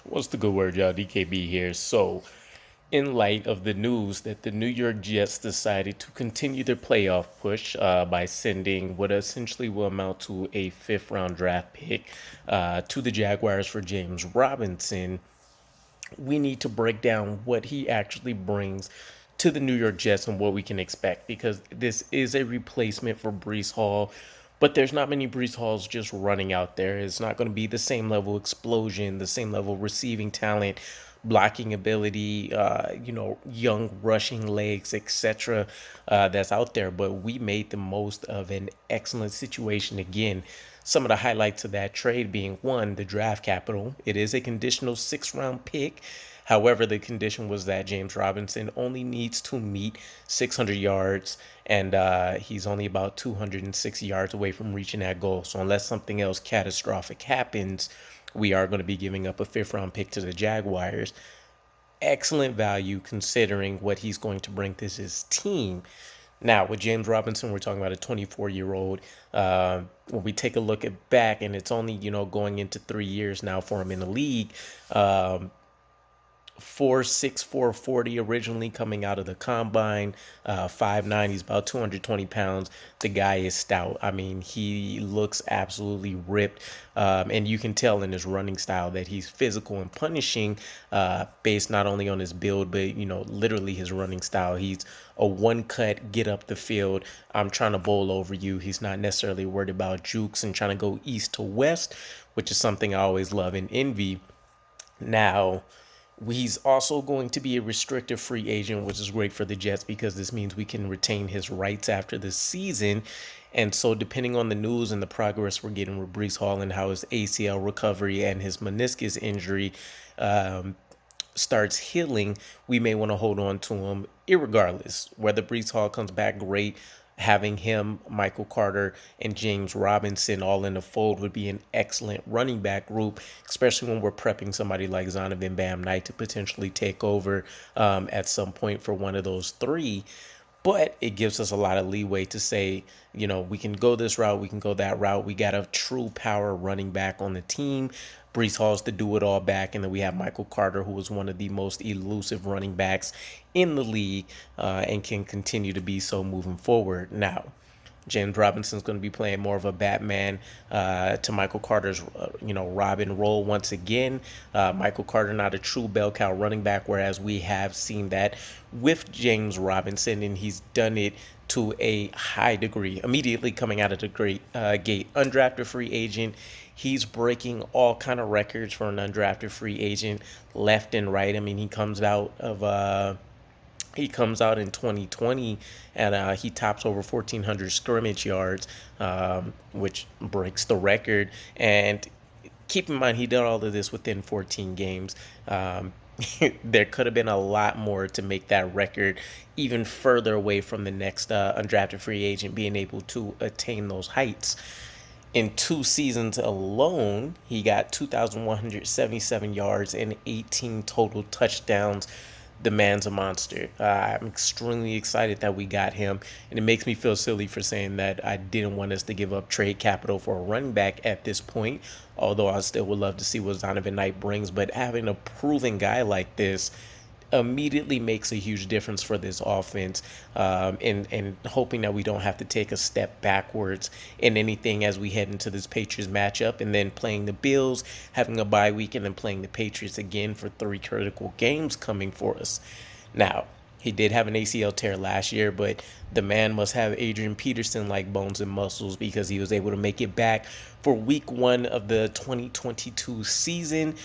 What's the good word, y'all? DKB here. So, in light of the news that the New York Jets decided to continue their playoff push by sending what essentially will amount to a fifth round draft pick to the Jaguars for James Robinson, we need to break down what he actually brings to the New York Jets and what we can expect because this is a replacement for Brees Hall. But there's not many Brees Halls just running out there. It's not going to be the same level explosion, the same level receiving talent, blocking ability, young rushing legs, etc. That's out there. But we made the most of an excellent situation again. Some of the highlights of that trade being one, the draft capital. It is a conditional 6th round pick. However, the condition was that James Robinson only needs to meet 600 yards, and he's only about 260 yards away from reaching that goal. So, unless something else catastrophic happens, we are going to be giving up a 5th round pick to the Jaguars. Excellent value considering what he's going to bring to his team. Now, with James Robinson, we're talking about a 24-year-old. When we take a look at back, and it's only, going into 3 years now for him in the league, 4'6", 440 originally coming out of the combine, 5'9", he's about 220 pounds. The guy is stout. I mean, he looks absolutely ripped, and you can tell in his running style that he's physical and punishing, based not only on his build, but, literally his running style. He's a one-cut, get up the field, I'm trying to bowl over you. He's not necessarily worried about jukes and trying to go east to west, which is something I always love and envy. Now, he's also going to be a restricted free agent, which is great for the Jets because this means we can retain his rights after the season. And so, depending on the news and the progress we're getting with Brees Hall and how his ACL recovery and his meniscus injury starts healing, we may want to hold on to him irregardless. Whether Brees Hall comes back, great. Having him, Michael Carter, and James Robinson all in the fold would be an excellent running back group, especially when we're prepping somebody like Zonovan Bam Knight to potentially take over at some point for one of those three. But it gives us a lot of leeway to say, we can go this route, we can go that route. We got a true power running back on the team. Brees Hall's the do-it-all back, and then we have Michael Carter, who is one of the most elusive running backs in the league and can continue to be so moving forward. Now, James Robinson's going to be playing more of a Batman to Michael Carter's, Robin role once again. Michael Carter not a true bell cow running back, whereas we have seen that with James Robinson, and he's done it to a high degree. Immediately coming out of the gate, undrafted free agent. He's breaking all kind of records for an undrafted free agent left and right. I mean, he comes out in 2020 and he tops over 1,400 scrimmage yards, which breaks the record. And keep in mind, he did all of this within 14 games. There could have been a lot more to make that record even further away from the next undrafted free agent being able to attain those heights. In 2 seasons alone, he got 2,177 yards and 18 total touchdowns. The man's a monster. I'm extremely excited that we got him, and it makes me feel silly for saying that I didn't want us to give up trade capital for a running back at this point, although I still would love to see what Zonovan Knight brings. But having a proven guy like this immediately makes a huge difference for this offense, and hoping that we don't have to take a step backwards in anything as we head into this Patriots matchup, and then playing the Bills, having a bye week, and then playing the Patriots again for 3 critical games coming for us. Now, he did have an ACL tear last year, but the man must have Adrian Peterson like bones and muscles because he was able to make it back for week 1 of the 2022 season,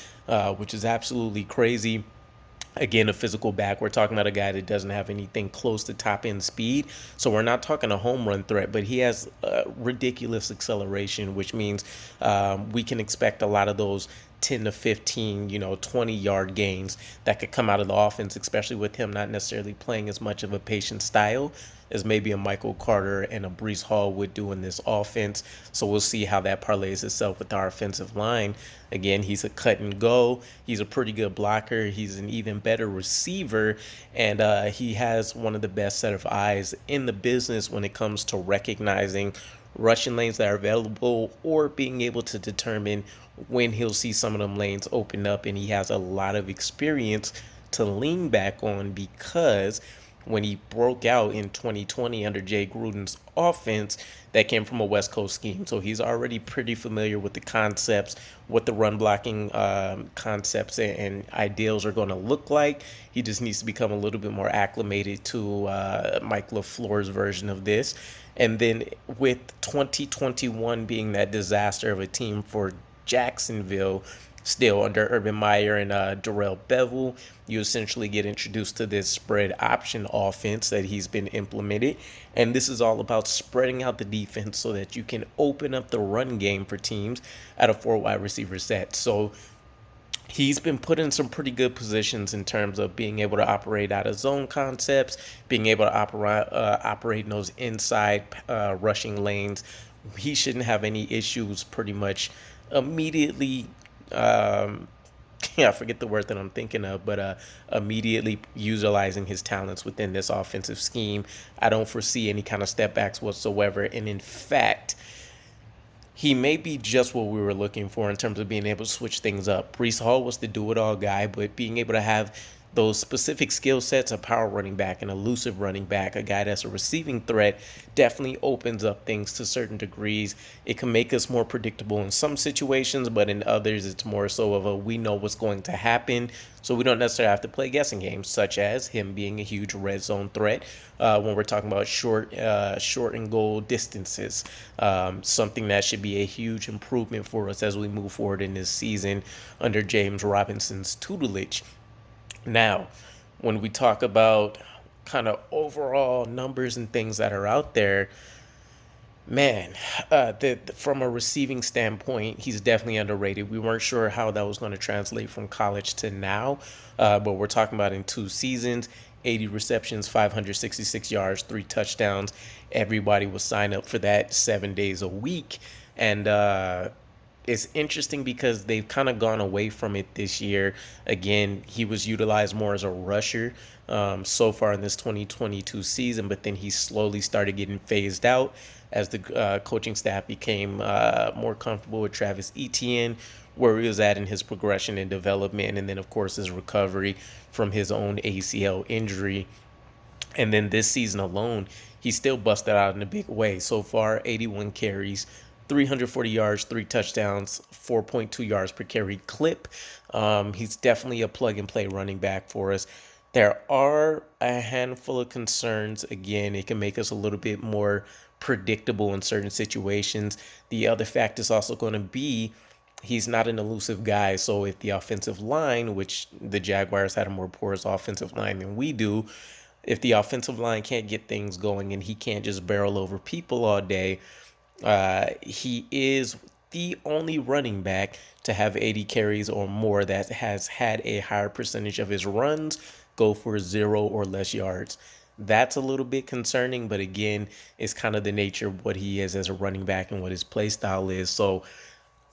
which is absolutely crazy. Again, a physical back. We're talking about a guy that doesn't have anything close to top end speed. So we're not talking a home run threat, but he has ridiculous acceleration, which means we can expect a lot of those 10 to 15, 20-yard gains that could come out of the offense, especially with him not necessarily playing as much of a patient style as maybe a Michael Carter and a Brees Hall would do in this offense. So we'll see how that parlays itself with our offensive line. Again, he's a cut and go. He's a pretty good blocker. He's an even better receiver, and he has one of the best set of eyes in the business when it comes to recognizing rushing lanes that are available, or being able to determine when he'll see some of them lanes open up. And he has a lot of experience to lean back on, because when he broke out in 2020 under Jay Gruden's offense, that came from a West Coast scheme. So he's already pretty familiar with the concepts, what the run blocking concepts and ideals are going to look like. He just needs to become a little bit more acclimated to Mike LaFleur's version of this. And then with 2021 being that disaster of a team for Jacksonville, still under Urban Meyer and Darrell Bevel, you essentially get introduced to this spread option offense that he's been implemented. And this is all about spreading out the defense so that you can open up the run game for teams at a 4 wide receiver set. So he's been put in some pretty good positions in terms of being able to operate out of zone concepts, being able to operate in those inside rushing lanes. He shouldn't have any issues pretty much immediately. I forget the word that I'm thinking of, but immediately utilizing his talents within this offensive scheme. I don't foresee any kind of step backs whatsoever. And in fact, he may be just what we were looking for in terms of being able to switch things up. Breece Hall was the do-it-all guy, but being able to have those specific skill sets, a power running back, an elusive running back, a guy that's a receiving threat, definitely opens up things to certain degrees. It can make us more predictable in some situations, but in others, it's more so of a we know what's going to happen, so we don't necessarily have to play guessing games, such as him being a huge red zone threat when we're talking about short and goal distances. Something that should be a huge improvement for us as we move forward in this season under James Robinson's tutelage. Now, when we talk about kind of overall numbers and things that are out there, man, from a receiving standpoint, he's definitely underrated. We weren't sure how that was going to translate from college to now, but we're talking about in 2 seasons, 80 receptions, 566 yards, 3 touchdowns. Everybody was signed up for that 7 days a week. And it's interesting because they've kind of gone away from it this year. Again, he was utilized more as a rusher so far in this 2022 season, but then he slowly started getting phased out as the coaching staff became more comfortable with Travis Etienne, where he was at in his progression and development, and then, of course, his recovery from his own ACL injury. And then this season alone, he still busted out in a big way. So far, 81 carries, 340 yards, 3 touchdowns, 4.2 yards per carry clip. He's definitely a plug-and-play running back for us. There are a handful of concerns. Again, it can make us a little bit more predictable in certain situations. The other fact is also going to be he's not an elusive guy. So if the offensive line, which the Jaguars had a more porous offensive line than we do, if the offensive line can't get things going and he can't just barrel over people all day, he is the only running back to have 80 carries or more that has had a higher percentage of his runs go for 0 or less yards. That's a little bit concerning, but again, it's kind of the nature of what he is as a running back and what his play style is. So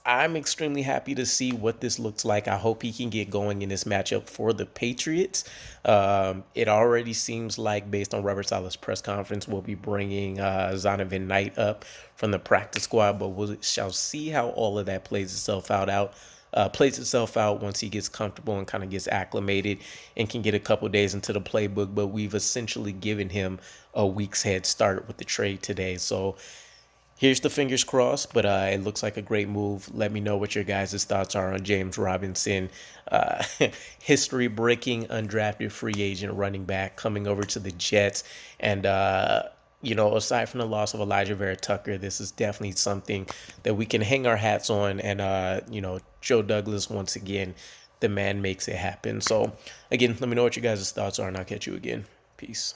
I'm extremely happy to see what this looks like. I hope he can get going in this matchup for the Patriots. It already seems like, based on Robert Saleh's press conference, we'll be bringing Zonovan Knight up from the practice squad, but we shall see how all of that plays itself out once he gets comfortable and kind of gets acclimated and can get a couple days into the playbook. But we've essentially given him a week's head start with the trade today. So here's the fingers crossed, but it looks like a great move. Let me know what your guys' thoughts are on James Robinson, history-breaking undrafted free agent running back coming over to the Jets. And, aside from the loss of Elijah Vera Tucker, this is definitely something that we can hang our hats on. And, Joe Douglas, once again, the man makes it happen. So, again, let me know what your guys' thoughts are, and I'll catch you again. Peace.